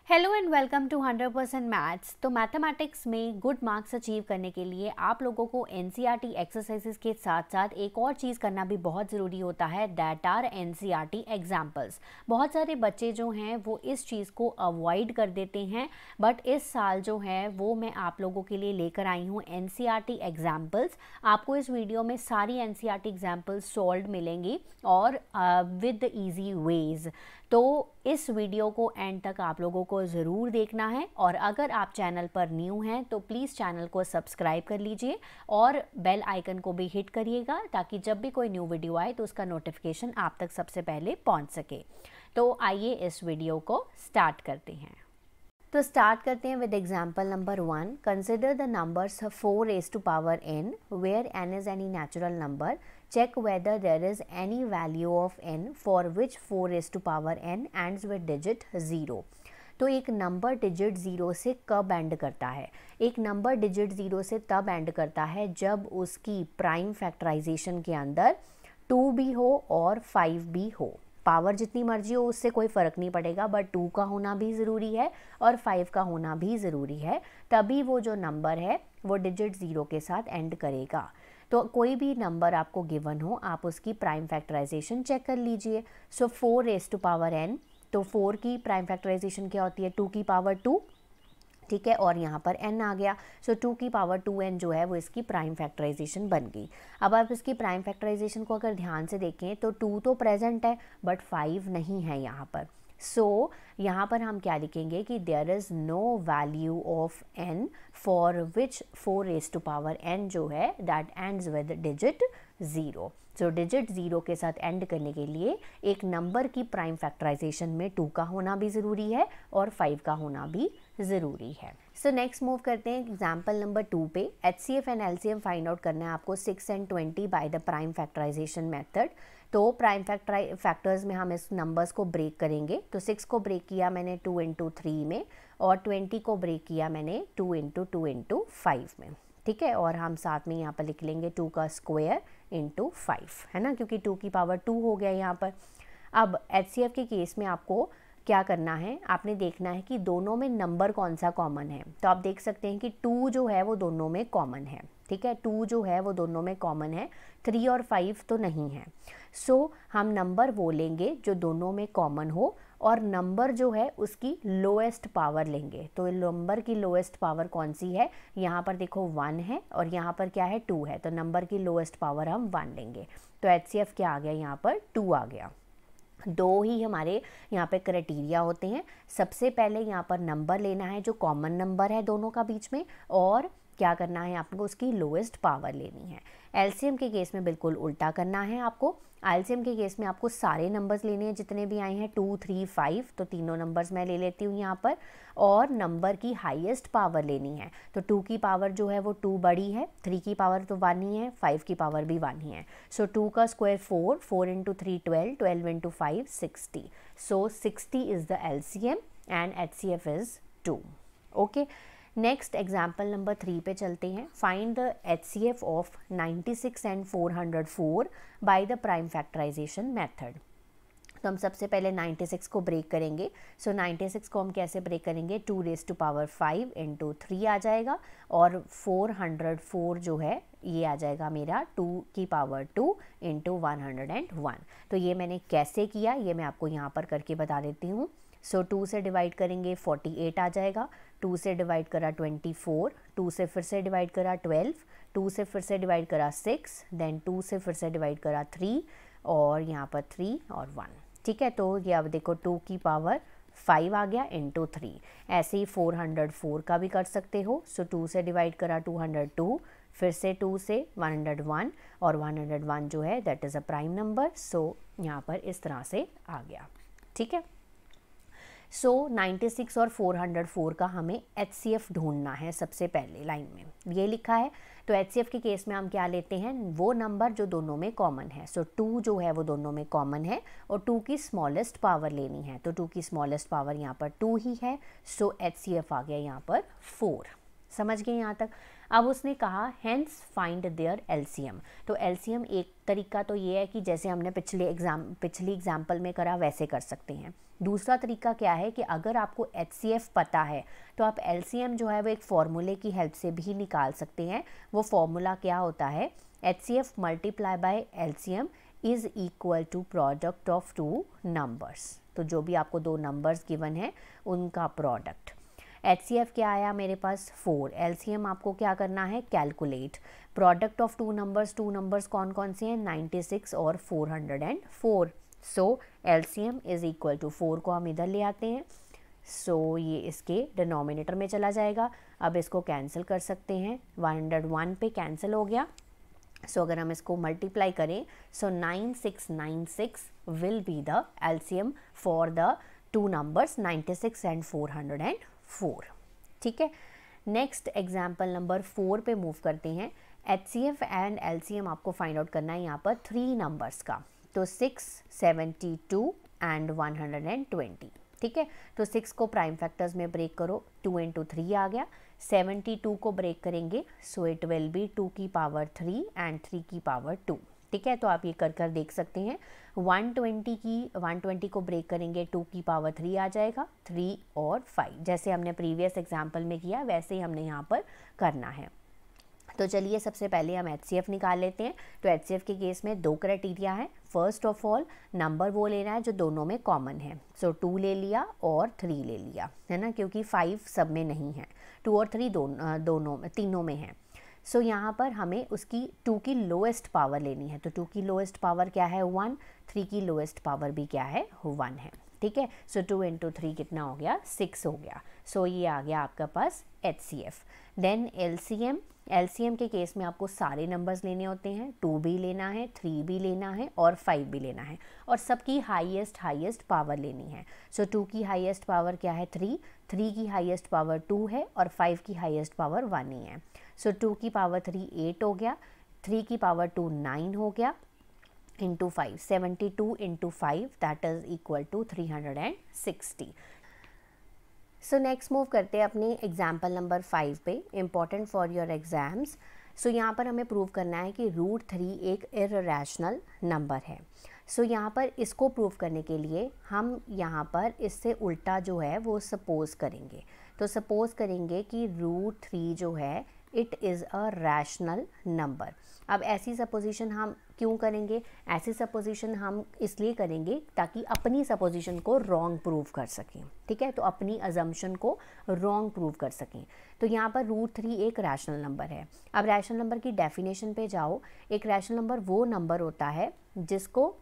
Hello and welcome to 100% maths. तो mathematics में good marks achieve करने के लिए आप लोगों को एनसीईआरटी एक्सरसाइजेस के साथ साथ एक और चीज़ करना भी बहुत ज़रूरी होता है, दैट आर एनसीईआरटी एग्जाम्पल्स। बहुत सारे बच्चे जो हैं वो इस चीज़ को अवॉइड कर देते हैं, बट इस साल जो है वो मैं आप लोगों के लिए लेकर आई हूँ एनसीईआरटी एग्जाम्पल्स। आपको इस वीडियो में सारी एनसीईआरटी एग्जाम्पल्स सॉल्व मिलेंगी और विद ईजी वेज। तो इस वीडियो को एंड तक आप लोगों को ज़रूर देखना है, और अगर आप चैनल पर न्यू हैं तो प्लीज़ चैनल को सब्सक्राइब कर लीजिए और बेल आइकन को भी हिट करिएगा, ताकि जब भी कोई न्यू वीडियो आए तो उसका नोटिफिकेशन आप तक सबसे पहले पहुंच सके। तो आइए इस वीडियो को स्टार्ट करते हैं। तो स्टार्ट करते हैं with example number 1। Consider the numbers 4 raised to power n where n is any natural number. Check whether there is any value of n for which 4 raised to power n ends with digit 0. तो एक number digit 0 से कब and करता है? एक number digit 0 से तब and करता है जब उसकी प्राइम फैक्टराइजेशन के अंदर 2 भी हो और 5 भी हो। पावर जितनी मर्जी हो उससे कोई फ़र्क नहीं पड़ेगा, बट 2 का होना भी ज़रूरी है और 5 का होना भी ज़रूरी है, तभी वो जो नंबर है वो डिजिट 0 के साथ एंड करेगा। तो कोई भी नंबर आपको गिवन हो, आप उसकी प्राइम फैक्टराइजेशन चेक कर लीजिए। सो 4 raised to power n, तो 4 की प्राइम फैक्टराइजेशन क्या होती है? 2 की पावर 2, ठीक है, और यहाँ पर n आ गया। सो 2 की पावर 2n जो है वो इसकी प्राइम फैक्टराइजेशन बन गई। अब आप इसकी प्राइम फैक्टराइजेशन को अगर ध्यान से देखें तो 2 तो प्रेजेंट है बट 5 नहीं है यहाँ पर। सो यहाँ पर हम क्या लिखेंगे कि there is no value of n for which 4 raised to power n जो है that ends with digit 0। So digit 0 के साथ एंड करने के लिए एक नंबर की प्राइम फैक्टराइजेशन में 2 का होना भी ज़रूरी है और 5 का होना भी ज़रूरी है। सो नेक्स्ट मूव करते हैं एग्जाम्पल नंबर 2 पे। HCF and LCM find out करना है आपको 6 and 20 by the prime factorization method. तो प्राइम फैक्टर्स में हम इस नंबर्स को ब्रेक करेंगे। तो 6 को ब्रेक किया मैंने 2 into 3 में, और 20 को ब्रेक किया मैंने 2 into 2 into 5 में, ठीक है। और हम साथ में यहाँ पर लिख लेंगे 2 का स्क्वायर इंटू 5, है ना, क्योंकि 2 की पावर 2 हो गया यहाँ पर। अब HCF के केस में आपको क्या करना है, आपने देखना है कि दोनों में नंबर कौन सा कॉमन है। तो आप देख सकते हैं कि 2 जो है वो दोनों में कॉमन है, ठीक है, 2 जो है वो दोनों में कॉमन है, 3 और 5 तो नहीं है। सो हम नंबर वो लेंगे जो दोनों में कॉमन हो, और नंबर जो है उसकी लोएस्ट पावर लेंगे। तो नंबर की लोएस्ट पावर कौन सी है? यहाँ पर देखो 1 है और यहाँ पर क्या है? 2 है। तो नंबर की लोएस्ट पावर हम 1 लेंगे। तो HCF क्या आ गया? यहाँ पर 2 आ गया। दो ही हमारे यहाँ पे क्राइटेरिया होते हैं। सबसे पहले यहाँ पर नंबर लेना है जो कॉमन नंबर है दोनों का बीच में, और क्या करना है आपको? उसकी लोएस्ट पावर लेनी है। एलसीएम के केस में बिल्कुल उल्टा करना है आपको। एलसीएम के केस में आपको सारे नंबर्स लेने हैं जितने भी आए हैं, 2, 3, 5, तो तीनों नंबर्स मैं ले लेती हूँ यहाँ पर, और नंबर की हाईएस्ट पावर लेनी है। तो 2 की पावर जो है वो 2 बड़ी है, 3 की पावर तो 1 ही है, 5 की पावर भी 1 ही है। सो 2 का square 4, 4 into 3 12, 12 into 5 60। So 60 is the LCM and HCF is 2। Okay, next example number 3 पे चलते हैं। Find the HCF of 96 and 404 by the prime factorization method. तो हम सबसे पहले 96 को ब्रेक करेंगे। सो 96 को हम कैसे ब्रेक करेंगे? 2 raised to power 5 into 3 आ जाएगा, और 404 जो है ये आ जाएगा मेरा 2 की पावर 2 into 101। तो ये मैंने कैसे किया ये मैं आपको यहाँ पर करके बता देती हूँ। सो 2 से डिवाइड करेंगे 48 आ जाएगा, 2 से डिवाइड करा 24, 2 से फिर से डिवाइड करा 12, 2 से फिर से डिवाइड करा 6, देन 2 से फिर से डिवाइड करा 3, और यहाँ पर 3 और 1, ठीक है। तो ये अब देखो 2 की पावर 5 आ गया इंटू 3। ऐसे ही 404 का भी कर सकते हो। सो 2 से डिवाइड करा 202, फिर से 2 से 101, और 101 जो है that is a prime number. So यहाँ पर इस तरह से आ गया, ठीक है। सो 96 और 404 का हमें HCF ढूंढना है। सबसे पहले लाइन में ये लिखा है। तो HCF के केस में हम क्या लेते हैं? वो नंबर जो दोनों में कॉमन है। सो 2 जो है वो दोनों में कॉमन है, और 2 की स्मॉलेस्ट पावर लेनी है। तो 2 की स्मॉलेस्ट पावर यहाँ पर 2 ही है। सो HCF आ गया यहाँ पर 4। समझ गए यहाँ तक। अब उसने कहा हेंस फाइंड देयर एलसीएम। तो एलसीएम एक तरीका तो ये है कि जैसे हमने पिछली एग्जाम्पल में करा वैसे कर सकते हैं। दूसरा तरीका क्या है कि अगर आपको एचसीएफ पता है तो आप एलसीएम जो है वो एक फॉर्मूले की हेल्प से भी निकाल सकते हैं। वो फॉर्मूला क्या होता है, HCF multiply by LCM is equal to product of two numbers. तो जो भी आपको दो नंबर्स गिवन है उनका प्रोडक्ट। HCF क्या आया मेरे पास 4। LCM आपको क्या करना है, calculate. Product of two numbers कौन कौन से हैं, 96 और 404। सो LCM इज इक्वल टू 4 को हम इधर ले आते हैं। सो ये इसके डिनोमिनेटर में चला जाएगा। अब इसको कैंसिल कर सकते हैं, 101 पे कैंसिल हो गया। सो अगर हम इसको मल्टीप्लाई करें, सो 9696 will be the LCM for the two numbers 96 and 404। ठीक है, नेक्स्ट एग्जाम्पल नंबर 4 पे मूव करते हैं। HCF एंड LCM आपको फाइंड आउट करना है यहाँ पर 3 नंबर्स का। तो 6, 72 एंड 120। ठीक है, तो 6 को प्राइम फैक्टर्स में ब्रेक करो, 2 इंटू 3 आ गया। 72 को ब्रेक करेंगे, सो इट विल बी 2 की पावर 3 एंड 3 की पावर 2। ठीक है, तो आप ये कर देख सकते हैं। 120 को ब्रेक करेंगे, 2 की पावर 3 आ जाएगा, 3 और 5। जैसे हमने प्रीवियस एग्जाम्पल में किया वैसे ही हमने यहाँ पर करना है। तो चलिए सबसे पहले हम HCF निकाल लेते हैं। तो HCF के केस में 2 क्राइटेरिया है। फर्स्ट ऑफ ऑल नंबर वो लेना है जो दोनों में कॉमन है। सो 2 ले लिया और 3 ले लिया, है ना, क्योंकि 5 सब में नहीं है, 2 और 3 तीनों में है। सो यहाँ पर हमें उसकी 2 की लोएस्ट पावर लेनी है। तो 2 की लोएस्ट पावर क्या है, 1। 3 की लोएस्ट पावर भी क्या है, 1 है। ठीक है, सो 2 इंटू 3 कितना हो गया, 6 हो गया। सो ये आ गया आपका पास HCF। देन LCM के केस में आपको सारे नंबर्स लेने होते हैं। 2 भी लेना है, 3 भी लेना है और 5 भी लेना है, और सबकी हाईएस्ट पावर लेनी है। सो 2 की हाईएस्ट पावर क्या है, 3 की हाईएस्ट पावर 2 है और 5 की हाईएस्ट पावर 1 ही है। सो 2 की पावर 3 8 हो गया, 3 की पावर 2 9 हो गया, into 5 72 into 5 that is equal to 360। So next move करते हैं अपने एग्जाम्पल नंबर 5 पे, important for your exams. So यहाँ पर हमें प्रूव करना है कि √3 एक इर्रेशनल नंबर है। सो यहाँ पर इसको प्रूव करने के लिए हम यहाँ पर इससे उल्टा जो है वो सपोज करेंगे। तो सपोज करेंगे कि √3 जो है it is a rational number. अब ऐसी सपोजिशन हम क्यों करेंगे, ऐसी सपोजिशन हम इसलिए करेंगे ताकि अपनी सपोजिशन को रॉन्ग प्रूव कर सकें। ठीक है, तो अपनी अजम्पशन को रॉन्ग प्रूव कर सकें। तो यहाँ पर √3 एक रैशनल नंबर है। अब रैशनल नंबर की डेफिनेशन पे जाओ। एक रैशनल नंबर वो नंबर होता है जिसको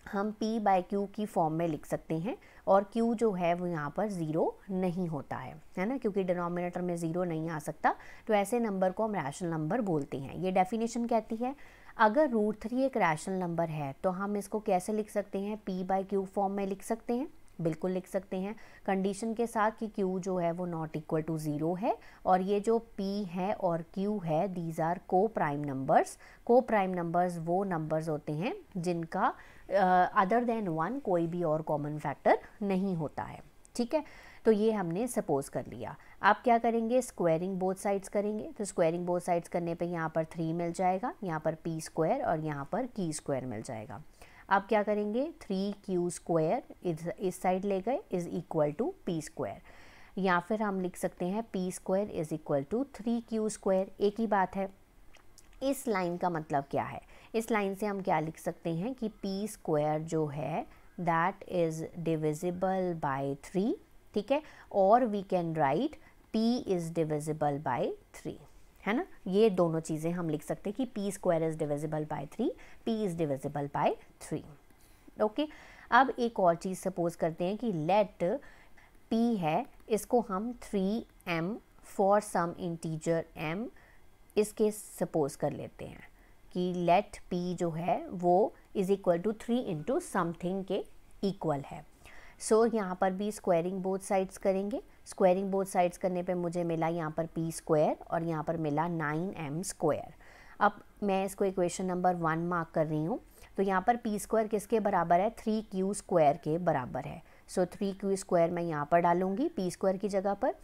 हम P/Q की फॉर्म में लिख सकते हैं, और Q जो है वो यहाँ पर 0 नहीं होता है ना, क्योंकि डिनोमिनेटर में 0 नहीं आ सकता। तो ऐसे नंबर को हम रैशनल नंबर बोलते हैं। ये डेफिनेशन कहती है अगर √3 एक रैशनल नंबर है तो हम इसको कैसे लिख सकते हैं, P/Q फॉर्म में लिख सकते हैं, बिल्कुल लिख सकते हैं, कंडीशन के साथ कि Q जो है वो नॉट इक्वल टू 0 है, और ये जो P है और Q है दीज आर को प्राइम नंबर्स। को प्राइम नंबर्स वो नंबर्स होते हैं जिनका अदर देन 1 कोई भी और कॉमन फैक्टर नहीं होता है। ठीक है, तो ये हमने सपोज कर लिया। आप क्या करेंगे, स्क्वायरिंग बोथ साइड्स करेंगे। तो स्क्वायरिंग बोथ साइड्स करने पे यहाँ पर 3 मिल जाएगा, यहाँ पर P² और यहाँ पर Q² मिल जाएगा। आप क्या करेंगे, 3Q² इस साइड ले गए इज इक्वल टू P², या फिर हम लिख सकते हैं P² is equal to 3Q²। एक ही बात है। इस लाइन का मतलब क्या है, इस लाइन से हम क्या लिख सकते हैं कि P² जो है दैट इज डिविजिबल बाय 3। ठीक है, और we can write P is divisible by 3, है ना। ये दोनों चीज़ें हम लिख सकते हैं कि P² is divisible by 3, P is divisible by 3। Okay, अब एक और चीज़ सपोज करते हैं कि लेट P है, इसको हम 3m for some integer m इसके सपोज कर लेते हैं कि लेट P जो है वो is equal to 3 into something के इक्वल है। सो यहाँ पर भी स्क्वायरिंग बोथ साइड्स करेंगे। स्क्वायरिंग बोथ साइड्स करने पे मुझे मिला यहाँ पर P² और यहाँ पर मिला 9m²। अब मैं इसको इक्वेशन नंबर 1 मार्क कर रही हूँ। तो यहाँ पर P² किसके बराबर है, 3Q² के बराबर है। सो 3Q² मैं यहाँ पर डालूँगी P² की जगह पर,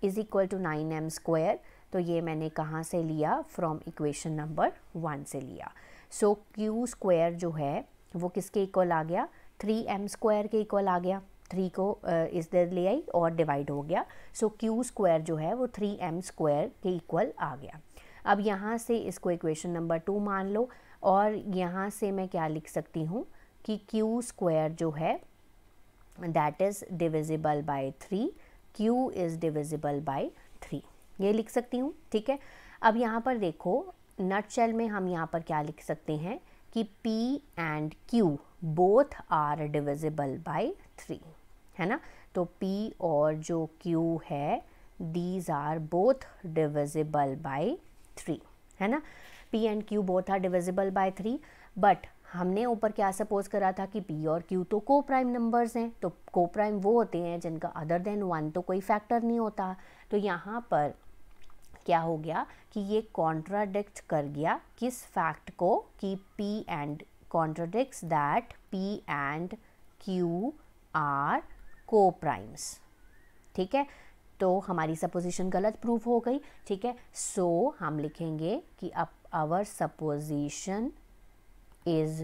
इज इक्वल टू 9m²। तो ये मैंने कहाँ से लिया, फ्रॉम इक्वेशन नंबर 1 से लिया। सो q² जो है वो किसके इक्वल आ गया, 3m² के इक्वल आ गया। 3 को इधर ले आई और डिवाइड हो गया। सो q² जो है वो 3m² के इक्वल आ गया। अब यहाँ से इसको इक्वेशन नंबर 2 मान लो, और यहाँ से मैं क्या लिख सकती हूँ कि q² जो है that is divisible by 3, q is divisible by 3, ये लिख सकती हूँ। ठीक है, अब यहाँ पर देखो नटशेल में हम यहाँ पर क्या लिख सकते हैं कि p and q both are divisible by 3, है ना। तो p और जो q है these are both divisible by 3, है ना। p and q both are divisible by 3, but हमने ऊपर क्या सपोज करा था कि p और q तो को प्राइम नंबर्स हैं। तो को प्राइम वो होते हैं जिनका अदर देन 1 तो कोई फैक्टर नहीं होता। तो यहाँ पर क्या हो गया कि ये कॉन्ट्राडिक्ट कर गया किस फैक्ट को, कि p and contradicts that p and q are coprimes. ठीक है, तो हमारी सपोजिशन गलत प्रूफ हो गई। ठीक है, सो हम लिखेंगे कि आवर सपोजिशन इज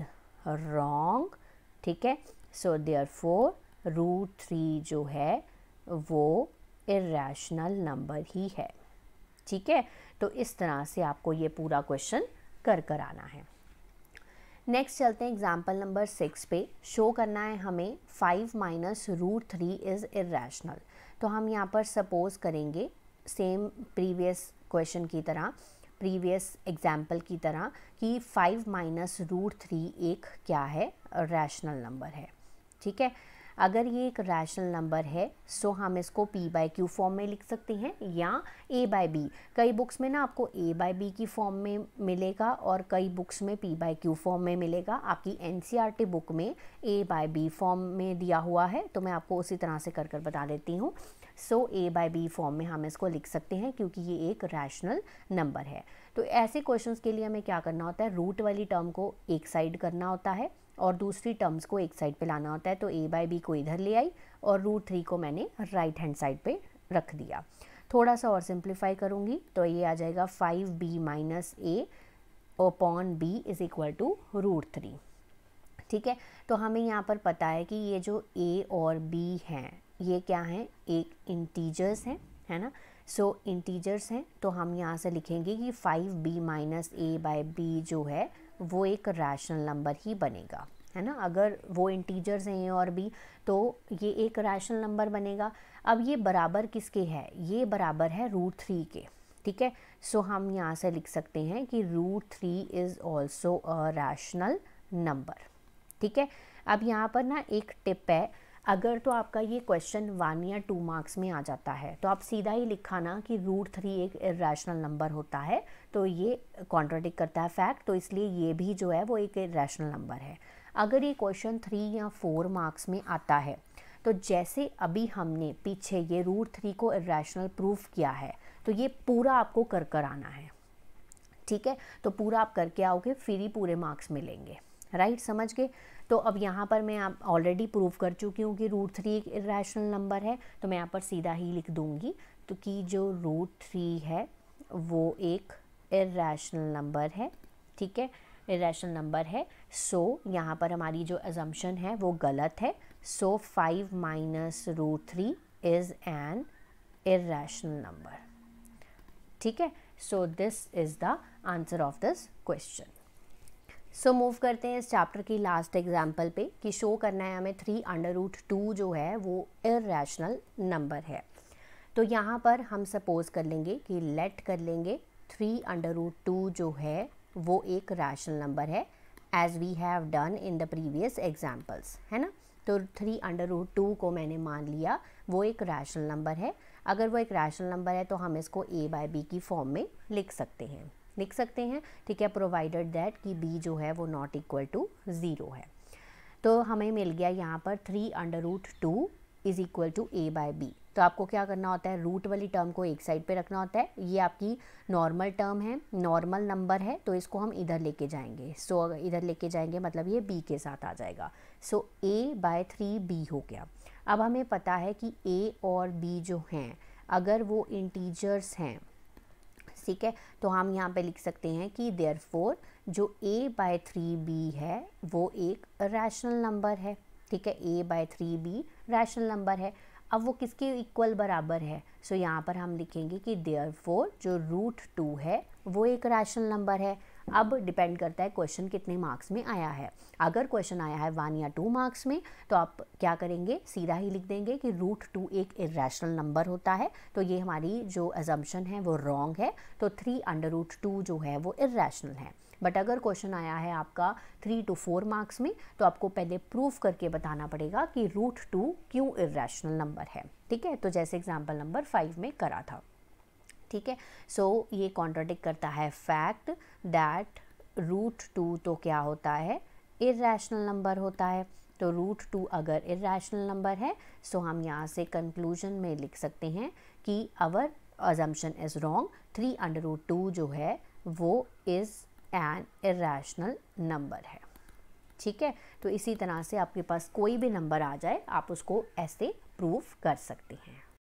रॉन्ग। ठीक है, सो देयरफॉर √3 जो है वो इरेशनल नंबर ही है। ठीक है, तो इस तरह से आपको ये पूरा क्वेश्चन कर आना है। नेक्स्ट चलते हैं एग्जाम्पल नंबर 6 पे। शो करना है हमें 5 माइनस √3 इज़ इरेशनल। तो हम यहाँ पर सपोज करेंगे सेम प्रीवियस क्वेश्चन की तरह, प्रीवियस एग्जाम्पल की तरह, कि 5 माइनस √3 एक क्या है, रैशनल नंबर है। ठीक है, अगर ये एक रैशनल नंबर है सो हम इसको p/q फॉर्म में लिख सकते हैं या a/b। कई बुक्स में ना आपको a/b की फॉर्म में मिलेगा और कई बुक्स में p/q फॉर्म में मिलेगा। आपकी NCERT बुक में a/b फॉर्म में दिया हुआ है, तो मैं आपको उसी तरह से कर बता देती हूँ। सो a/b फॉर्म में हम इसको लिख सकते हैं क्योंकि ये एक रैशनल नंबर है। तो ऐसे क्वेश्चंस के लिए हमें क्या करना होता है, रूट वाली टर्म को एक साइड करना होता है और दूसरी टर्म्स को एक साइड पे लाना होता है। तो a/b को इधर ले आई और √3 को मैंने राइट हैंड साइड पे रख दिया। थोड़ा सा और सिंप्लीफाई करूँगी तो ये आ जाएगा 5b minus a upon b is equal to √3। ठीक है, तो हमें यहाँ पर पता है कि ये जो a और b हैं ये क्या हैं, एक इंटीजर्स हैं, है ना। सो इंटीजर्स हैं, तो हम यहाँ से लिखेंगे कि 5b माइनस a/b जो है वो एक रैशनल नंबर ही बनेगा, है ना। अगर वो इंटीजर्स हैं a और b तो ये एक रैशनल नंबर बनेगा। अब ये बराबर किसके है, ये बराबर है √3 के। ठीक है, सो हम यहाँ से लिख सकते हैं कि √3 is also a rational number. ठीक है, अब यहाँ पर ना एक टिप है, अगर तो आपका ये क्वेश्चन 1 या 2 मार्क्स में आ जाता है तो आप सीधा ही लिखा ना कि √3 एक इरेशनल नंबर होता है, तो ये कॉन्ट्राडिक्ट करता है फैक्ट, तो इसलिए ये भी जो है वो एक इरेशनल नंबर है। अगर ये क्वेश्चन 3 या 4 मार्क्स में आता है तो जैसे अभी हमने पीछे ये √3 को इरेशनल प्रूफ किया है तो ये पूरा आपको कर आना है। ठीक है, तो पूरा आप करके आओगे फिर ही पूरे मार्क्स मिलेंगे। राइट, समझ गए। तो अब यहाँ पर मैं आप ऑलरेडी प्रूव कर चुकी हूँ कि √3 एक इरेशनल नंबर है, तो मैं यहाँ पर सीधा ही लिख दूँगी तो कि जो √3 है वो एक इरेशनल नंबर है। ठीक है, इरेशनल नंबर है। सो यहाँ पर हमारी जो अजम्पशन है वो गलत है। सो 5 minus √3 is an irrational number. ठीक है, so this is the answer of this question. So move करते हैं इस चैप्टर की लास्ट एग्जाम्पल पे कि शो करना है हमें 3√2 जो है वो इरेशनल नंबर है। तो यहाँ पर हम सपोज कर लेंगे कि लेट कर लेंगे 3√2 जो है वो एक रैशनल नंबर है, as we have done in the previous examples, है ना। तो 3√2 को मैंने मान लिया वो एक रैशनल नंबर है। अगर वो एक रैशनल नंबर है तो हम इसको a/b की फॉर्म में लिख सकते हैं। ठीक है, प्रोवाइडेड दैट कि b जो है वो नॉट इक्वल टू 0 है। तो हमें मिल गया यहाँ पर 3√2 इज़ इक्वल टू a/b। तो आपको क्या करना होता है, रूट वाली टर्म को एक साइड पे रखना होता है। ये आपकी नॉर्मल टर्म है, नॉर्मल नंबर है, तो इसको हम इधर लेके जाएंगे। सो अगर इधर लेके जाएंगे मतलब ये b के साथ आ जाएगा। सो a/3b हो गया। अब हमें पता है कि a और b जो हैं अगर वो इंटीजर्स हैं, ठीक है, तो हम यहाँ पे लिख सकते हैं कि देयरफॉर जो a/3b है वो एक रैशनल नंबर है, ठीक है, a/3b रैशनल नंबर है। अब वो किसके इक्वल बराबर है, सो यहाँ पर हम लिखेंगे कि देयरफॉर जो √2 है वो एक रैशनल नंबर है। अब डिपेंड करता है क्वेश्चन कितने मार्क्स में आया है। अगर क्वेश्चन आया है 1 या 2 मार्क्स में तो आप क्या करेंगे, सीधा ही लिख देंगे कि √2 एक इरेशनल नंबर होता है, तो ये हमारी जो अजम्पशन है वो रॉन्ग है, तो 3/√2 जो है वो इरेशनल है। बट अगर क्वेश्चन आया है आपका 3 to 4 मार्क्स में तो आपको पहले प्रूफ करके बताना पड़ेगा कि √2 क्यों इरेशनल नंबर है, ठीक है, तो जैसे एग्जाम्पल नंबर 5 में करा था, ठीक है। सो ये कॉन्ट्राडिक्ट करता है फैक्ट दैट √2 तो क्या होता है, इरेशनल नंबर होता है। तो √2 अगर इरेशनल नंबर है सो हम यहाँ से कंक्लूजन में लिख सकते हैं कि आवर अजम्पशन इज़ रॉन्ग, 3/√2 जो है वो इज़ एन इरेशनल नंबर है, ठीक है। तो इसी तरह से आपके पास कोई भी नंबर आ जाए आप उसको ऐसे प्रूफ कर सकते हैं।